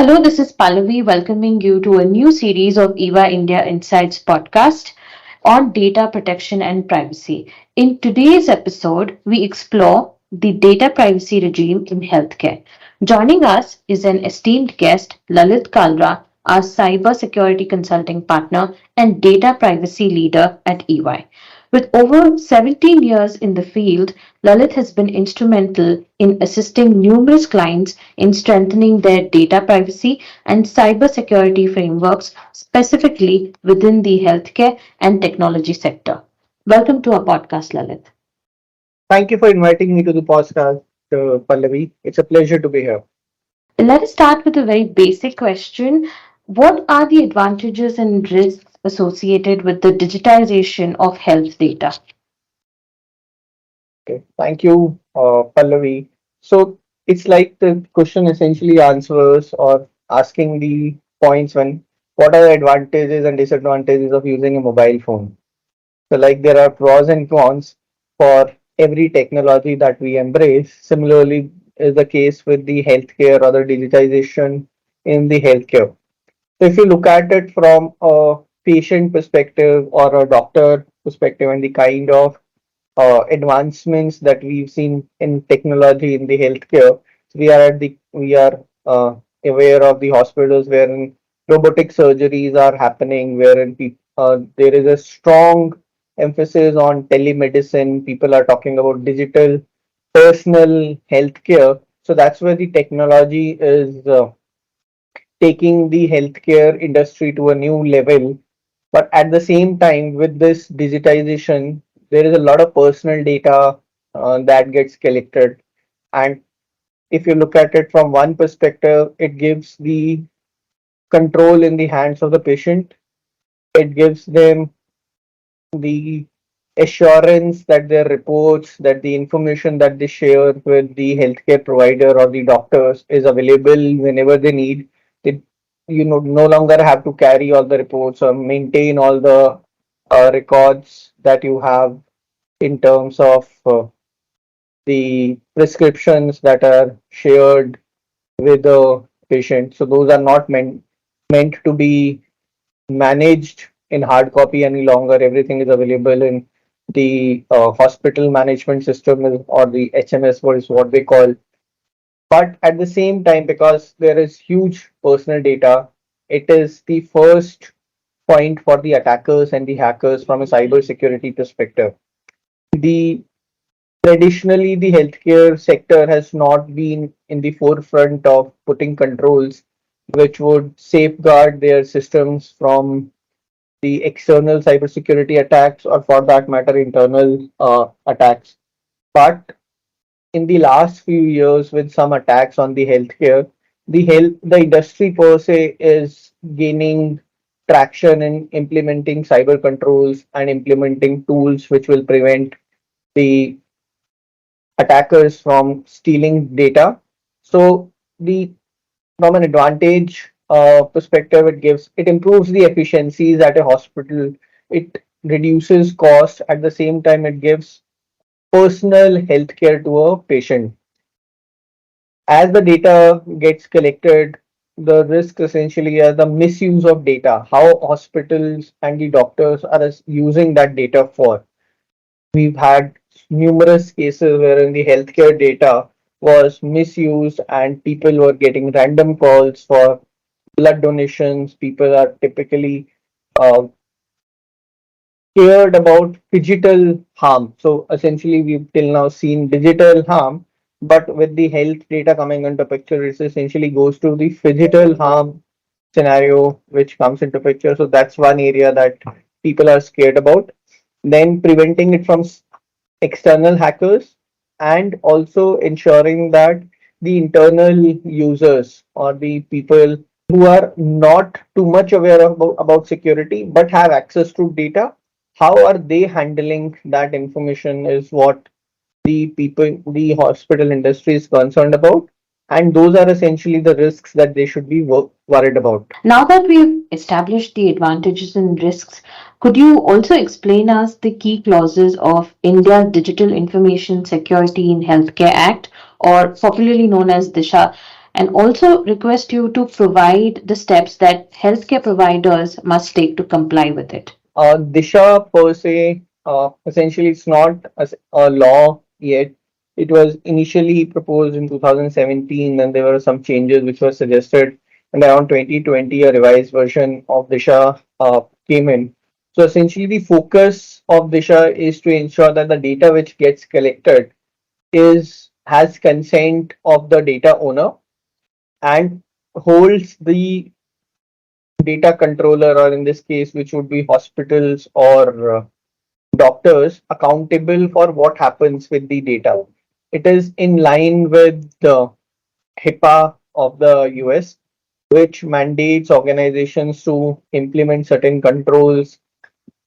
Hello, this is Pallavi welcoming you to a new series of EVA India Insights podcast on data protection and privacy. In today's episode, we explore the data privacy regime in healthcare. Joining us is an esteemed guest, Lalit Kalra, our cybersecurity consulting partner and data privacy leader at EY. With over 17 years in the field, Lalit has been instrumental in assisting numerous clients in strengthening their data privacy and cybersecurity frameworks, specifically within the healthcare and technology sector. Welcome to our podcast, Lalit. Thank you for inviting me to the podcast, Pallavi. It's a pleasure to be here. Let us start with a very basic question. What are the advantages and risks associated with the digitization of health data? Okay. Thank you, Pallavi. So it's like the question essentially answers or asking the points when what are the advantages and disadvantages of using a mobile phone. So like there are pros and cons for every technology that we embrace. Similarly is the case with the healthcare or the digitization in the healthcare. So if you look at it from a patient perspective or a doctor perspective and the kind of advancements that we've seen in technology in the healthcare, we are aware of the hospitals wherein robotic surgeries are happening, wherein there is a strong emphasis on telemedicine. People are talking about digital personal healthcare. So that's where the technology is taking the healthcare industry to a new level. But at the same time, with this digitization, there is a lot of personal data that gets collected. And if you look at it from one perspective, it gives the control in the hands of the patient. It gives them the assurance that their reports, that the information that they share with the healthcare provider or the doctors is available whenever they need. They, no longer have to carry all the reports or maintain all the records that you have in terms of the prescriptions that are shared with the patient. So those are not meant to be managed in hard copy any longer. Everything is available in the hospital management system or the HMS, what is what they call. But at the same time, because there is huge personal data, it is the first point for the attackers and the hackers from a cybersecurity perspective. The Traditionally, the healthcare sector has not been in the forefront of putting controls which would safeguard their systems from the external cybersecurity attacks or for that matter internal attacks. But in the last few years with some attacks on the healthcare, the industry per se is gaining traction in implementing cyber controls and implementing tools which will prevent the attackers from stealing data. So the from an advantage perspective, it improves the efficiencies at a hospital. It reduces cost. At the same time, it gives personal healthcare to a patient. As the data gets collected, the risk essentially is the misuse of data. How hospitals and the doctors are using that data for. We've had numerous cases wherein the healthcare data was misused and people were getting random calls for blood donations. People are typically uh, cared about digital harm. So essentially, we've till now seen digital harm, but with the health data coming into picture, it essentially goes to the physical harm scenario which comes into picture. So that's one area that people are scared about. Then preventing it from external hackers and also ensuring that the internal users or the people who are not too much aware about security but have access to data, how are they handling that information is what the hospital industry is concerned about. And those are essentially the risks that they should be worried about. Now that we've established the advantages and risks, could you also explain us the key clauses of India's Digital Information Security in Healthcare Act, or popularly known as DISHA? and also request you to provide the steps that healthcare providers must take to comply with it. DISHA per se, essentially, it's not a law yet. It was initially proposed in 2017, and there were some changes which were suggested. And around 2020, a revised version of DISHA came in. So essentially, the focus of DISHA is to ensure that the data which gets collected is has consent of the data owner and holds the data controller, or in this case, which would be hospitals or doctors, accountable for what happens with the data. It is in line with the HIPAA of the US, which mandates organizations to implement certain controls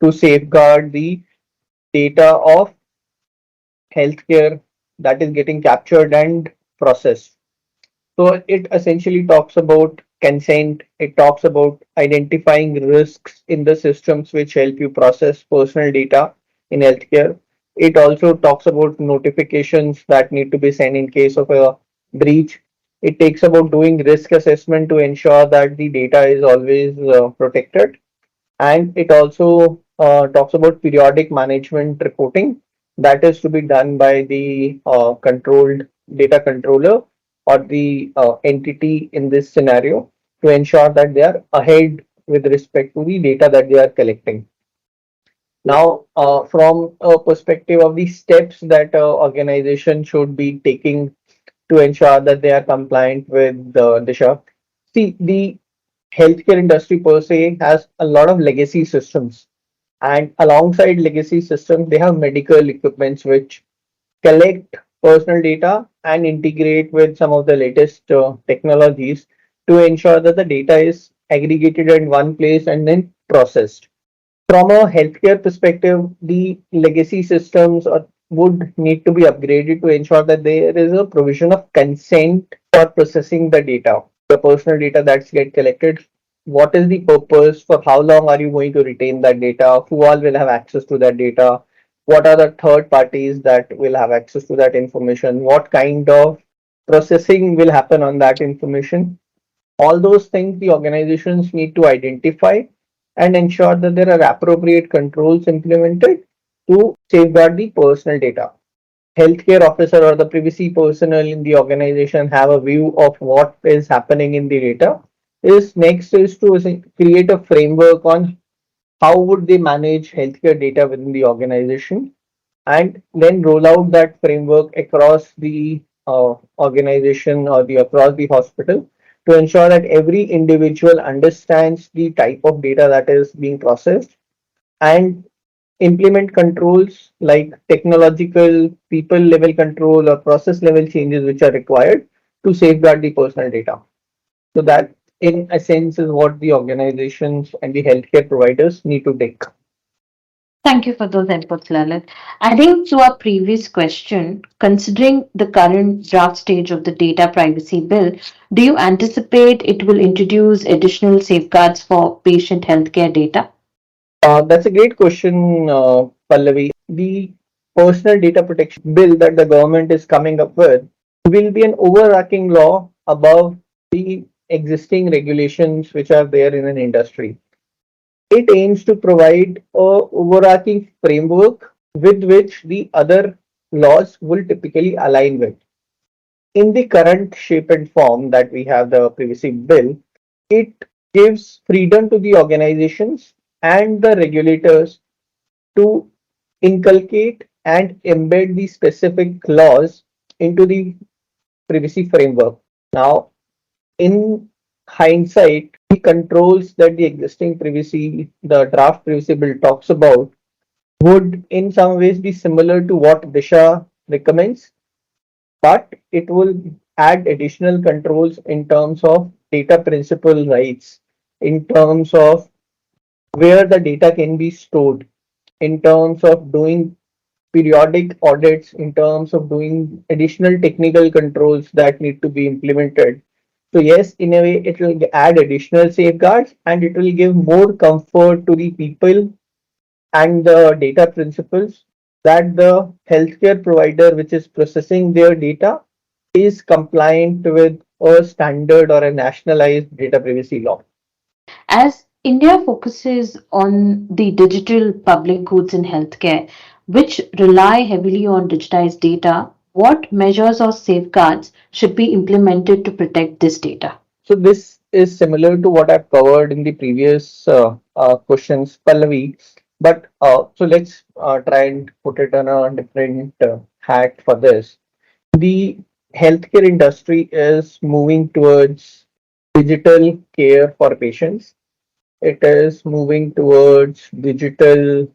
to safeguard the data of healthcare that is getting captured and processed. So it essentially talks about consent. It talks about identifying risks in the systems which help you process personal data in healthcare. It also talks about notifications that need to be sent in case of a breach. It takes about doing risk assessment to ensure that the data is always protected, and it also talks about periodic management reporting that is to be done by the controlled data controller or the entity in this scenario to ensure that they are ahead with respect to the data that they are collecting. Now, from a perspective of the steps that organization should be taking to ensure that they are compliant with the DISHA, see, the healthcare industry per se has a lot of legacy systems, and alongside legacy systems they have medical equipments which collect personal data and integrate with some of the latest technologies to ensure that the data is aggregated in one place and then processed. From a healthcare perspective, the legacy systems would need to be upgraded to ensure that there is a provision of consent for processing the data, the personal data that's get collected. What is the purpose? For how long are you going to retain that data? Who all will have access to that data? What are the third parties that will have access to that information? What kind of processing will happen on that information? All those things the organizations need to identify and ensure that there are appropriate controls implemented to safeguard the personal data. Healthcare officer or the privacy personnel in the organization have a view of what is happening in the data. Is next is to create a framework on how would they manage healthcare data within the organization, and then roll out that framework across the organization or the across the hospital to ensure that every individual understands the type of data that is being processed, and implement controls like technological people level control or process level changes which are required to safeguard the personal data. So that in a sense is what the organizations and the healthcare providers need to take. Thank you for those inputs, Lalit. Adding to our previous question, considering the current draft stage of the data privacy bill, do you anticipate it will introduce additional safeguards for patient healthcare data? That's a great question, Pallavi. The personal data protection bill that the government is coming up with will be an overarching law above the existing regulations which are there in an industry. It aims to provide a overarching framework with which the other laws will typically align with. In the current shape and form that we have the privacy bill, it gives freedom to the organizations and the regulators to inculcate and embed the specific laws into the privacy framework. Now, in hindsight, the controls that the existing privacy, the draft privacy bill talks about, would in some ways be similar to what DISHA recommends, but it will add additional controls in terms of data principal rights, in terms of where the data can be stored, in terms of doing periodic audits, in terms of doing additional technical controls that need to be implemented. So yes, in a way, it will add additional safeguards and it will give more comfort to the people and the data principals that the healthcare provider which is processing their data is compliant with a standard or a nationalized data privacy law. As India focuses on the digital public goods in healthcare, which rely heavily on digitized data, what measures or safeguards should be implemented to protect this data? So this is similar to what I've covered in the previous questions, Pallavi. But so let's try and put it on a different hat for this. The healthcare industry is moving towards digital care for patients. It is moving towards digital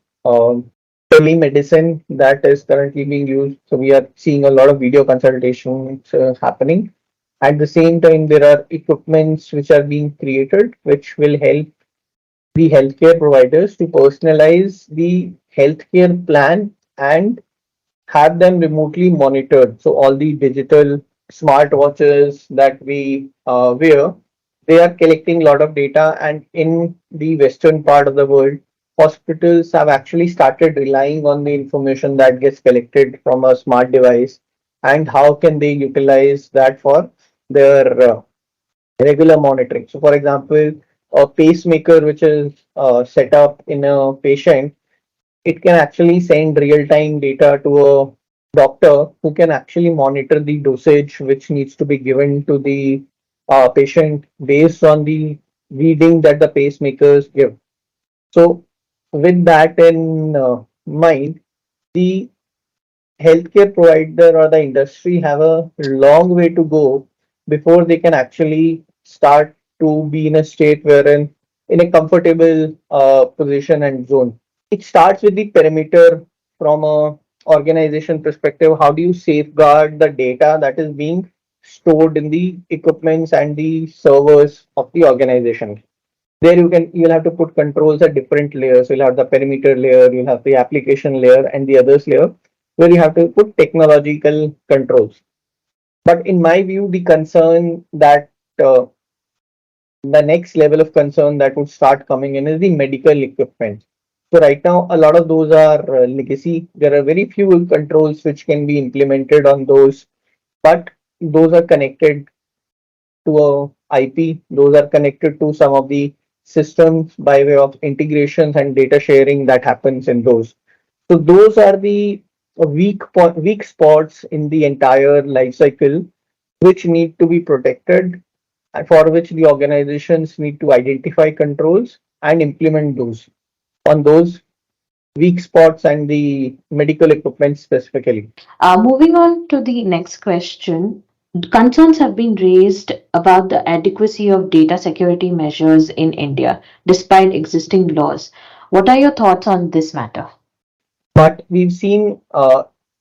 telemedicine that is currently being used. So we are seeing a lot of video consultations happening. At the same time, there are equipments which are being created which will help the healthcare providers to personalize the healthcare plan and have them remotely monitored. So all the digital smartwatches that we wear, they are collecting a lot of data. And in the western part of the world, hospitals have actually started relying on the information that gets collected from a smart device and how can they utilize that for their regular monitoring. So, for example, a pacemaker which is set up in a patient, it can actually send real-time data to a doctor who can actually monitor the dosage which needs to be given to the patient based on the reading that the pacemakers give. So, with that in mind, the healthcare provider or the industry have a long way to go before they can actually start to be in a state wherein in a comfortable position and zone. It starts with the perimeter from a organization perspective. How do you safeguard the data that is being stored in the equipments and the servers of the organization? There you'll have to put controls at different layers. You'll have the perimeter layer, you'll have the application layer, and the others layer where you have to put technological controls. But in my view, the concern that the next level of concern that would start coming in is the medical equipment. So right now, a lot of those are legacy. There are very few controls which can be implemented on those, but those are connected to a IP. Those are connected to some of the systems by way of integrations and data sharing that happens in those. So those are the weak spots in the entire life cycle which need to be protected and for which the organizations need to identify controls and implement those on those weak spots and the medical equipment specifically. Moving on to the next question, concerns have been raised about the adequacy of data security measures in India despite existing laws. What are your thoughts on this matter? But we've seen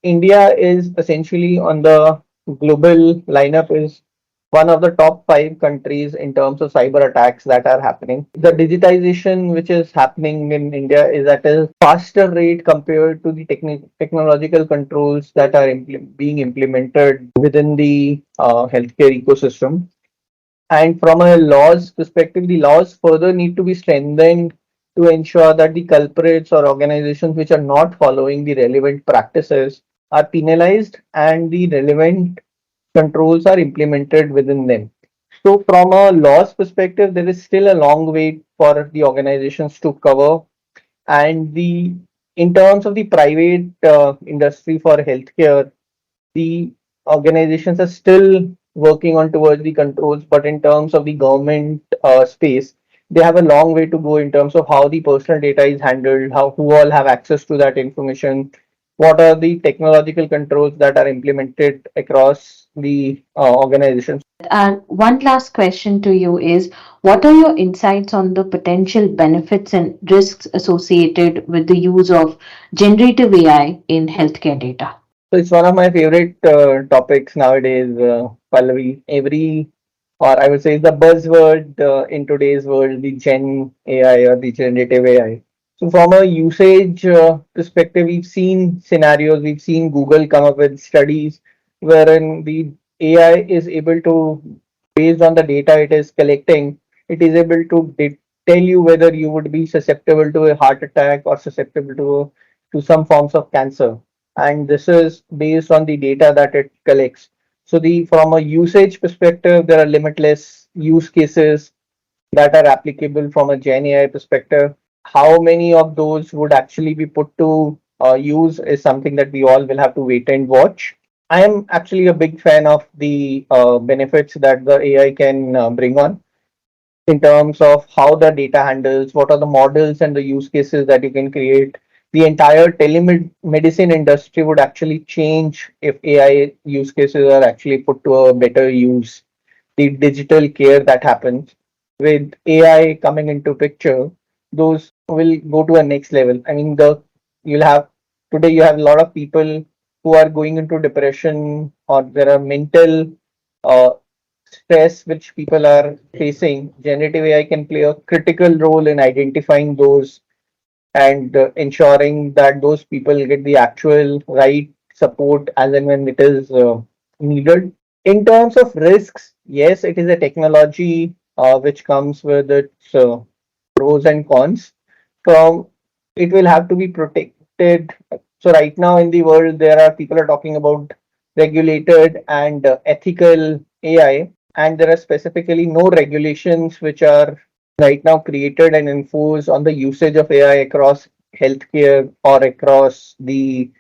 India is essentially on the global lineup is one of the top five countries in terms of cyber attacks that are happening. The digitization which is happening in India is at a faster rate compared to the technological controls that are being implemented within the healthcare ecosystem. And from a laws perspective, the laws further need to be strengthened to ensure that the culprits or organizations which are not following the relevant practices are penalized and the relevant controls are implemented within them. So, from a laws perspective, there is still a long way for the organizations to cover. And the in terms of the private industry for healthcare, the organizations are still working on towards the controls, but in terms of the government space, they have a long way to go in terms of how the personal data is handled, how who all have access to that information, what are the technological controls that are implemented across the organizations. And one last question to you is, what are your insights on the potential benefits and risks associated with the use of generative AI in healthcare data? So it's one of my favorite topics nowadays, Pallavi. Or I would say, the buzzword in today's world, the Gen AI or the generative AI. So from a usage perspective, we've seen scenarios, we've seen Google come up with studies wherein the AI is able to, based on the data it is collecting, it is able to tell you whether you would be susceptible to a heart attack or susceptible to some forms of cancer. And this is based on the data that it collects. So the from a usage perspective, there are limitless use cases that are applicable from a Gen AI perspective. How many of those would actually be put to use is something that we all will have to wait and watch. I am actually a big fan of the benefits that the AI can bring on in terms of how the data handles, what are the models and the use cases that you can create. The entire telemedicine industry would actually change if AI use cases are actually put to a better use. The digital care that happens with AI coming into picture, those will go to a next level. I mean, the you'll have today you have a lot of people who are going into depression, or there are mental uh, stress which people are facing. Generative AI can play a critical role in identifying those and ensuring that those people get the actual right support as and when it is needed. In terms of risks, yes, it is a technology which comes with its pros and cons. From it will have to be protected. So right now in the world, there are people are talking about regulated and ethical AI, and there are specifically no regulations which are right now created and enforced on the usage of AI across healthcare or across the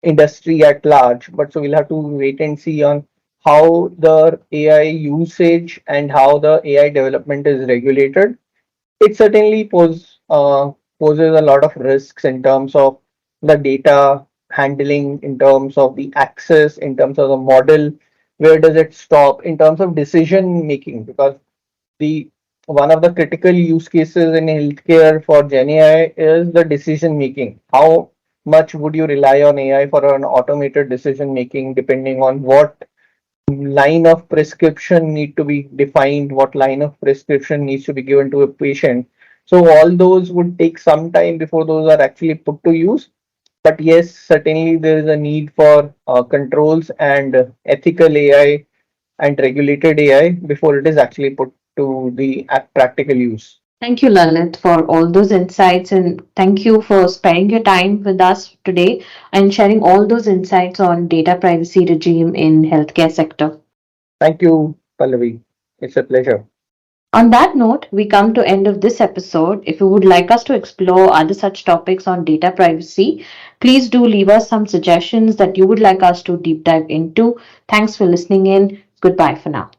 industry at large. But so we'll have to wait and see on how the AI usage and how the AI development is regulated. It certainly poses a lot of risks in terms of the data handling, in terms of the access, in terms of the model. Where does it stop in terms of decision making? Because the one of the critical use cases in healthcare for Gen AI is the decision making. How much would you rely on AI for an automated decision making, depending on what line of prescription need to be defined, what line of prescription needs to be given to a patient. So all those would take some time before those are actually put to use. But yes, certainly there is a need for controls and ethical AI and regulated AI before it is actually put to the practical use. Thank you, Lalit, for all those insights, and thank you for spending your time with us today and sharing all those insights on data privacy regime in healthcare sector. Thank you, Pallavi. It's a pleasure. On that note, we come to end of this episode. If you would like us to explore other such topics on data privacy, please do leave us some suggestions that you would like us to deep dive into. Thanks for listening in. Goodbye for now.